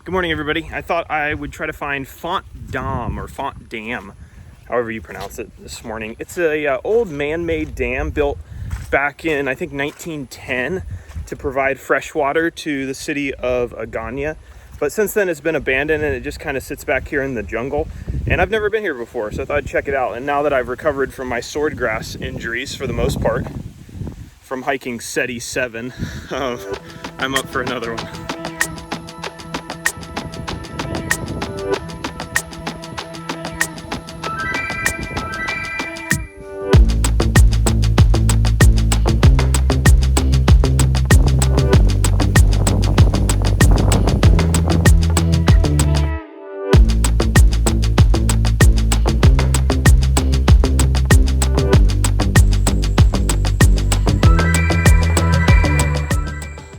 Good morning, everybody. I thought I would try to find Fonte or Fonte Dam, however you pronounce it, this morning. It's a old man-made dam built back in, I think, 1910 to provide fresh water to the city of Agana. But since then, it's been abandoned and it just kind of sits back here in the jungle. And I've never been here before, so I thought I'd check it out. And now that I've recovered from my swordgrass injuries, for the most part, from hiking SETI 7, I'm up for another one.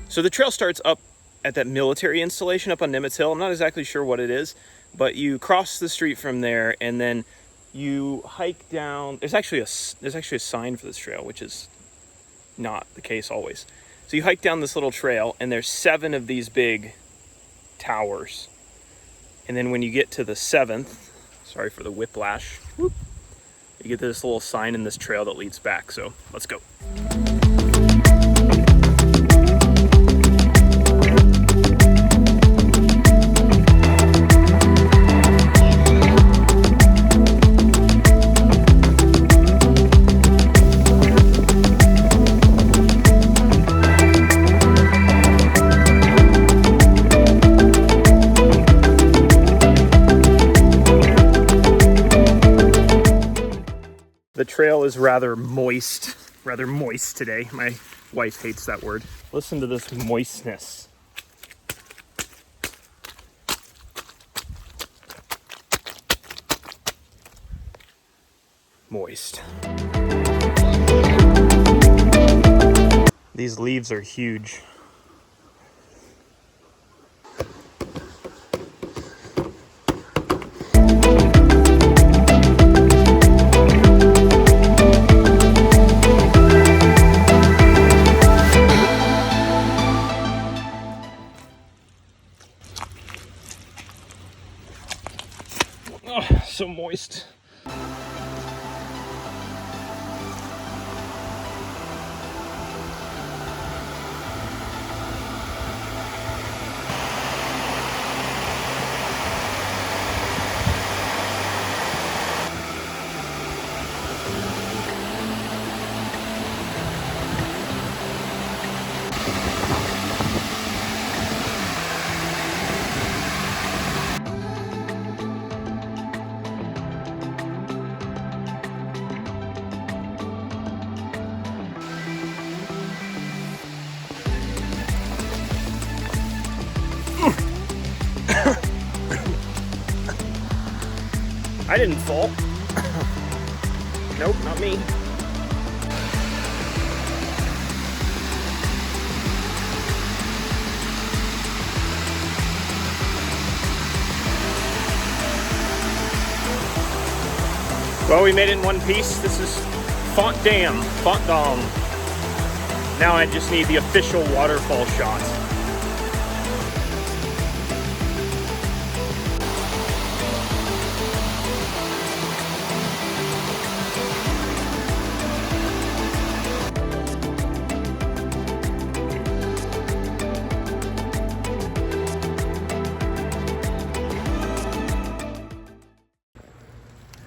So the trail starts up at that military installation up on Nimitz Hill. I'm not exactly sure what it is, but you cross the street from there and then you hike down. There's actually a sign for this trail, which is not the case always. So you hike down this little trail and there's 7 of these big towers. And then when you get to the 7th, sorry for the whiplash, you get to this little sign in this trail that leads back. So let's go. The trail is rather moist today. My wife hates that word. Listen to this moistness. Moist. These leaves are huge. Oh, so moist. I didn't fall. Nope, not me. Well, we made it in one piece. This is Fonte Dam. Now I just need the official waterfall shot.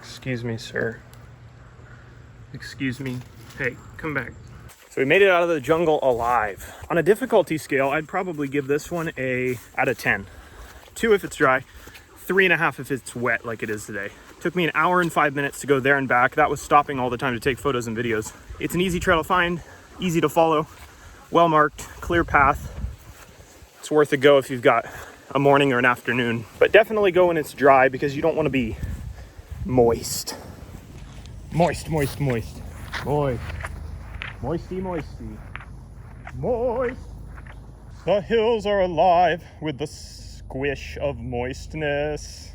Excuse me, sir. Excuse me. Hey, come back. So we made it out of the jungle alive. On a difficulty scale, I'd probably give this one a out of 10. 2 if it's dry, 3.5 if it's wet like it is today. Took me 1 hour and 5 minutes to go there and back. That was stopping all the time to take photos and videos. It's an easy trail to find, easy to follow, well marked, clear path. It's worth a go if you've got a morning or an afternoon. But definitely go when it's dry because you don't want to be moist. Moist. Moisty. Moist. The hills are alive with the squish of moistness.